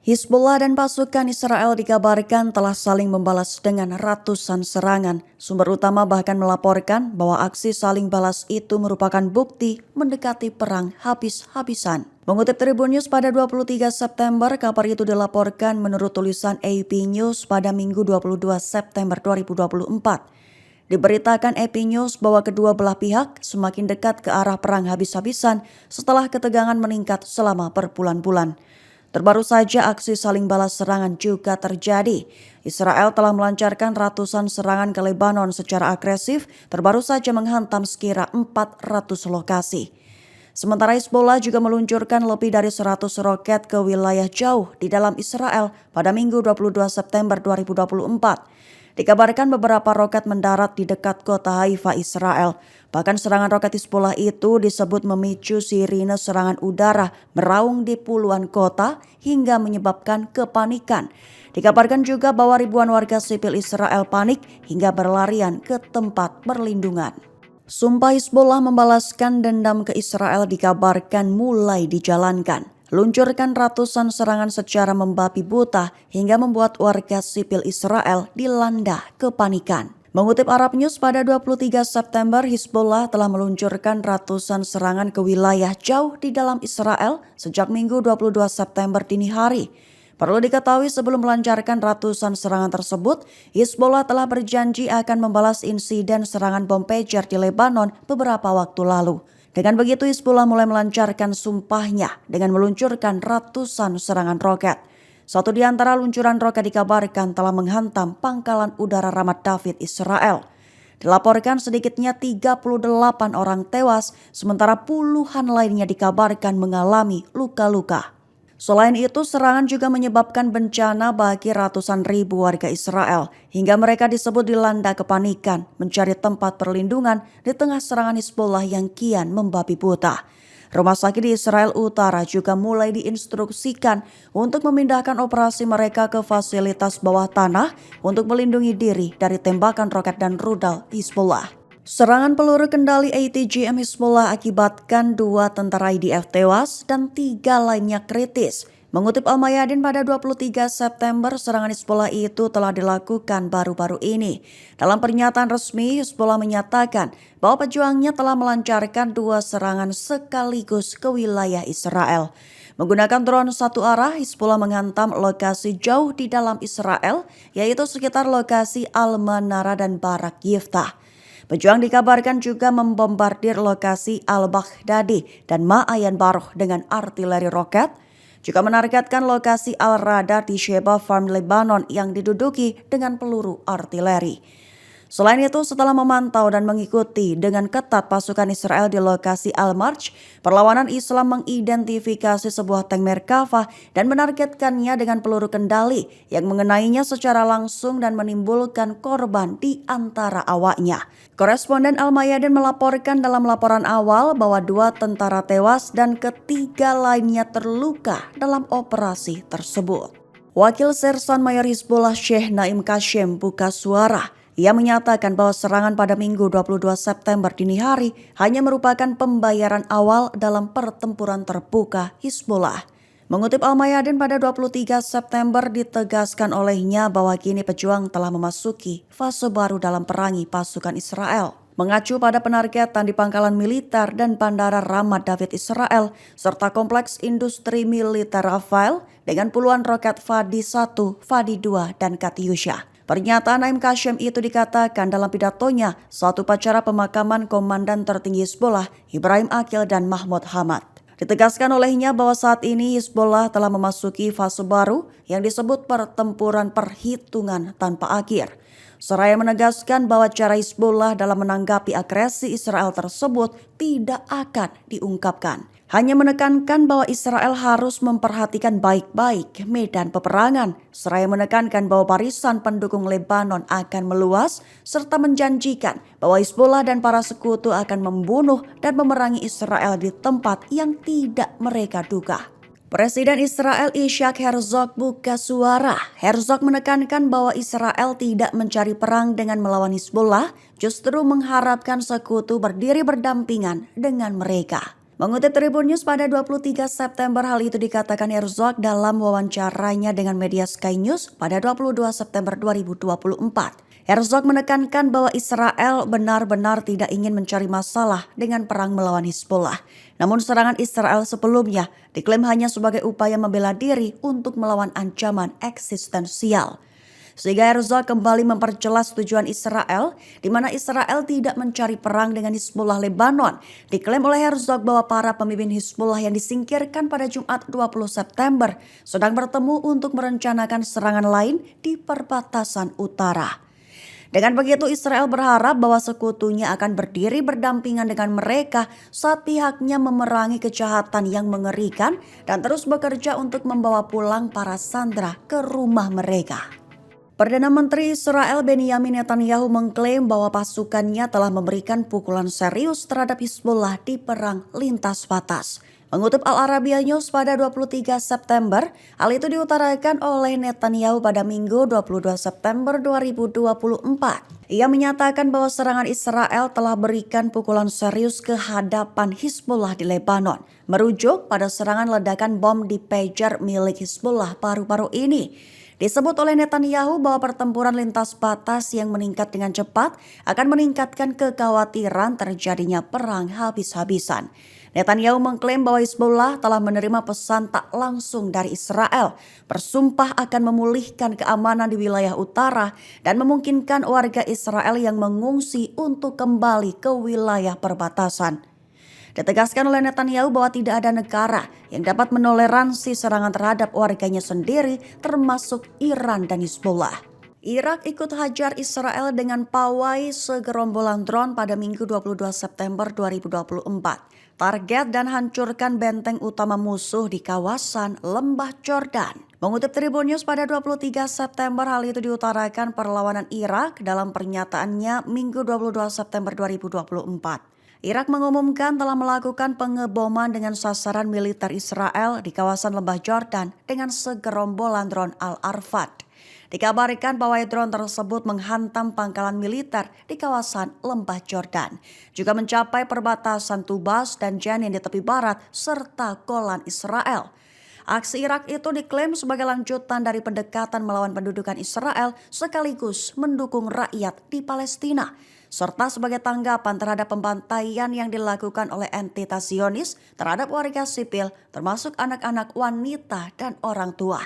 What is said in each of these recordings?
Hizbullah dan pasukan Israel dikabarkan telah saling membalas dengan ratusan serangan. Sumber utama bahkan melaporkan bahwa aksi saling balas itu merupakan bukti mendekati perang habis-habisan. Mengutip Tribun News pada 23 September, kabar itu dilaporkan menurut tulisan AP News pada Minggu 22 September 2024. Diberitakan AP News bahwa kedua belah pihak semakin dekat ke arah perang habis-habisan setelah ketegangan meningkat selama berbulan-bulan. Terbaru saja aksi saling balas serangan juga terjadi. Israel telah melancarkan ratusan serangan ke Lebanon secara agresif, terbaru saja menghantam sekira 400 lokasi. Sementara Hizbullah juga meluncurkan lebih dari 100 roket ke wilayah jauh di dalam Israel pada Minggu 22 September 2024. Dikabarkan beberapa roket mendarat di dekat kota Haifa, Israel. Bahkan serangan roket Hizbullah itu disebut memicu sirine serangan udara meraung di puluhan kota hingga menyebabkan kepanikan. Dikabarkan juga bahwa ribuan warga sipil Israel panik hingga berlarian ke tempat perlindungan. Sumpah Hizbullah membalaskan dendam ke Israel dikabarkan mulai dijalankan. Luncurkan ratusan serangan secara membabi buta hingga membuat warga sipil Israel dilanda kepanikan. Mengutip Arab News pada 23 September, Hizbullah telah meluncurkan ratusan serangan ke wilayah jauh di dalam Israel sejak Minggu 22 September dini hari. Perlu diketahui sebelum melancarkan ratusan serangan tersebut, Hizbullah telah berjanji akan membalas insiden serangan bom pager di Lebanon beberapa waktu lalu. Dengan begitu Hizbullah mulai melancarkan sumpahnya dengan meluncurkan ratusan serangan roket. Satu di antara luncuran roket dikabarkan telah menghantam pangkalan udara Ramat David, Israel. Dilaporkan sedikitnya 38 orang tewas, sementara puluhan lainnya dikabarkan mengalami luka-luka. Selain itu, serangan juga menyebabkan bencana bagi ratusan ribu warga Israel, hingga mereka disebut dilanda kepanikan mencari tempat perlindungan di tengah serangan Hizbullah yang kian membabi buta. Rumah sakit di Israel Utara juga mulai diinstruksikan untuk memindahkan operasi mereka ke fasilitas bawah tanah untuk melindungi diri dari tembakan roket dan rudal Hizbullah. Serangan peluru kendali ATGM Hizbullah akibatkan 2 tentara IDF tewas dan 3 lainnya kritis. Mengutip Al-Mayadin pada 23 September, serangan Hizbullah itu telah dilakukan baru-baru ini. Dalam pernyataan resmi, Hizbullah menyatakan bahwa pejuangnya telah melancarkan 2 serangan sekaligus ke wilayah Israel. Menggunakan drone satu arah, Hizbullah menghantam lokasi jauh di dalam Israel, yaitu sekitar lokasi Al-Manara dan Barak Yiftah. Pejuang dikabarkan juga membombardir lokasi Al-Baghdadi dan Ma'ayan Baruh dengan artileri roket, juga menargetkan lokasi Al-Radar di Sheba Farm Lebanon yang diduduki dengan peluru artileri. Selain itu, setelah memantau dan mengikuti dengan ketat pasukan Israel di lokasi Al-Marj, perlawanan Islam mengidentifikasi sebuah tank Merkava dan menargetkannya dengan peluru kendali yang mengenainya secara langsung dan menimbulkan korban di antara awaknya. Koresponden Al-Mayadin melaporkan dalam laporan awal bahwa 2 tentara tewas dan 3 lainnya terluka dalam operasi tersebut. Wakil Sersan Mayor Hizbullah Syekh Naim Kashem buka suara. Ia menyatakan bahwa serangan pada Minggu 22 September dini hari hanya merupakan pembayaran awal dalam pertempuran terbuka Hizbullah. Mengutip Al-Mayadin pada 23 September ditegaskan olehnya bahwa kini pejuang telah memasuki fase baru dalam perangi pasukan Israel. Mengacu pada penargetan di pangkalan militer dan bandara Ramat David Israel, serta kompleks industri militer Rafael dengan puluhan roket Fadi 1, Fadi 2, dan Katyusha. Pernyataan Naim Kashem itu dikatakan dalam pidatonya saat upacara pemakaman Komandan Tertinggi Hizbullah Ibrahim Aqil dan Mahmud Hamad. Ditegaskan olehnya bahwa saat ini Hizbullah telah memasuki fase baru yang disebut pertempuran perhitungan tanpa akhir. Seraya menegaskan bahwa cara Hizbullah dalam menanggapi agresi Israel tersebut tidak akan diungkapkan. Hanya menekankan bahwa Israel harus memperhatikan baik-baik medan peperangan, seraya menekankan bahwa barisan pendukung Lebanon akan meluas, serta menjanjikan bahwa Hizbullah dan para sekutu akan membunuh dan memerangi Israel di tempat yang tidak mereka duga. Presiden Israel Ishak Herzog buka suara. Herzog menekankan bahwa Israel tidak mencari perang dengan melawan Hizbullah, justru mengharapkan sekutu berdiri berdampingan dengan mereka. Mengutip Tribun News pada 23 September, hal itu dikatakan Herzog dalam wawancaranya dengan media Sky News pada 22 September 2024. Herzog menekankan bahwa Israel benar-benar tidak ingin mencari masalah dengan perang melawan Hizbullah. Namun serangan Israel sebelumnya diklaim hanya sebagai upaya membela diri untuk melawan ancaman eksistensial. Sehingga Herzog kembali memperjelas tujuan Israel, di mana Israel tidak mencari perang dengan Hizbullah Lebanon. Diklaim oleh Herzog bahwa para pemimpin Hizbullah yang disingkirkan pada Jumat 20 September sedang bertemu untuk merencanakan serangan lain di perbatasan utara. Dengan begitu Israel berharap bahwa sekutunya akan berdiri berdampingan dengan mereka saat pihaknya memerangi kejahatan yang mengerikan dan terus bekerja untuk membawa pulang para sandera ke rumah mereka. Perdana Menteri Israel Benjamin Netanyahu mengklaim bahwa pasukannya telah memberikan pukulan serius terhadap Hizbullah di perang lintas batas. Mengutip Al Arabiya News pada 23 September, hal itu diutarakan oleh Netanyahu pada Minggu 22 September 2024. Ia menyatakan bahwa serangan Israel telah berikan pukulan serius ke hadapan Hizbullah di Lebanon, merujuk pada serangan ledakan bom di pager milik Hizbullah baru-baru ini. Disebut oleh Netanyahu bahwa pertempuran lintas batas yang meningkat dengan cepat akan meningkatkan kekhawatiran terjadinya perang habis-habisan. Netanyahu mengklaim bahwa Hizbullah telah menerima pesan tak langsung dari Israel, bersumpah akan memulihkan keamanan di wilayah utara dan memungkinkan warga Israel yang mengungsi untuk kembali ke wilayah perbatasan. Ditegaskan oleh Netanyahu bahwa tidak ada negara yang dapat menoleransi serangan terhadap warganya sendiri, termasuk Iran dan Hizbullah. Irak ikut hajar Israel dengan pawai segerombolan drone pada Minggu 22 September 2024. Target dan hancurkan benteng utama musuh di kawasan Lembah Jordan. Mengutip Tribun News pada 23 September, hal itu diutarakan perlawanan Irak dalam pernyataannya Minggu 22 September 2024. Irak mengumumkan telah melakukan pengeboman dengan sasaran militer Israel di kawasan Lembah Jordan dengan segerombolan drone Al-Arfad. Dikabarkan bahwa drone tersebut menghantam pangkalan militer di kawasan Lembah Jordan, juga mencapai perbatasan Tubas dan Jenin di tepi barat serta Golan Israel. Aksi Irak itu diklaim sebagai lanjutan dari pendekatan melawan pendudukan Israel sekaligus mendukung rakyat di Palestina, serta sebagai tanggapan terhadap pembantaian yang dilakukan oleh entitas Zionis terhadap warga sipil termasuk anak-anak, wanita, dan orang tua.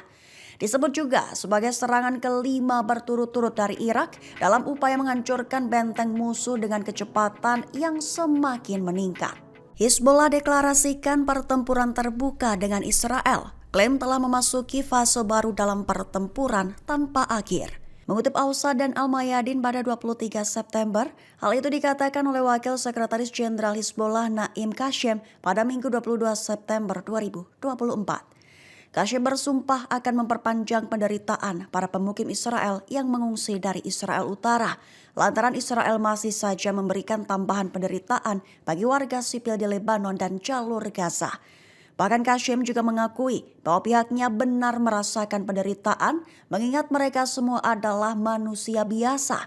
Disebut juga sebagai serangan kelima berturut-turut dari Irak dalam upaya menghancurkan benteng musuh dengan kecepatan yang semakin meningkat. Hizbullah deklarasikan pertempuran terbuka dengan Israel, klaim telah memasuki fase baru dalam pertempuran tanpa akhir. Mengutip Ausa dan Al-Mayadin pada 23 September, hal itu dikatakan oleh Wakil Sekretaris Jenderal Hizbullah Naim Kashem pada Minggu 22 September 2024. Kashem bersumpah akan memperpanjang penderitaan para pemukim Israel yang mengungsi dari Israel Utara, lantaran Israel masih saja memberikan tambahan penderitaan bagi warga sipil di Lebanon dan jalur Gaza. Bahkan Kashem juga mengakui bahwa pihaknya benar merasakan penderitaan mengingat mereka semua adalah manusia biasa.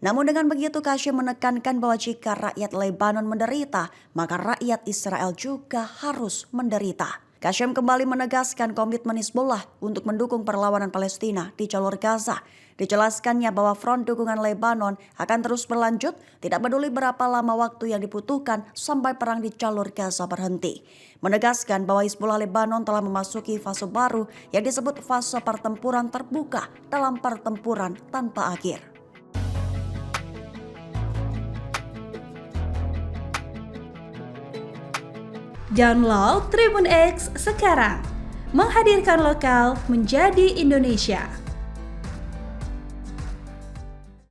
Namun dengan begitu Kashem menekankan bahwa jika rakyat Lebanon menderita, maka rakyat Israel juga harus menderita. Kashem kembali menegaskan komitmen Hizbullah untuk mendukung perlawanan Palestina di jalur Gaza. Dijelaskannya bahwa front dukungan Lebanon akan terus berlanjut, tidak peduli berapa lama waktu yang dibutuhkan sampai perang di jalur Gaza berhenti. Menegaskan bahwa Hizbullah Lebanon telah memasuki fase baru yang disebut fase pertempuran terbuka dalam pertempuran tanpa akhir. Download Tribun X sekarang, menghadirkan lokal menjadi Indonesia.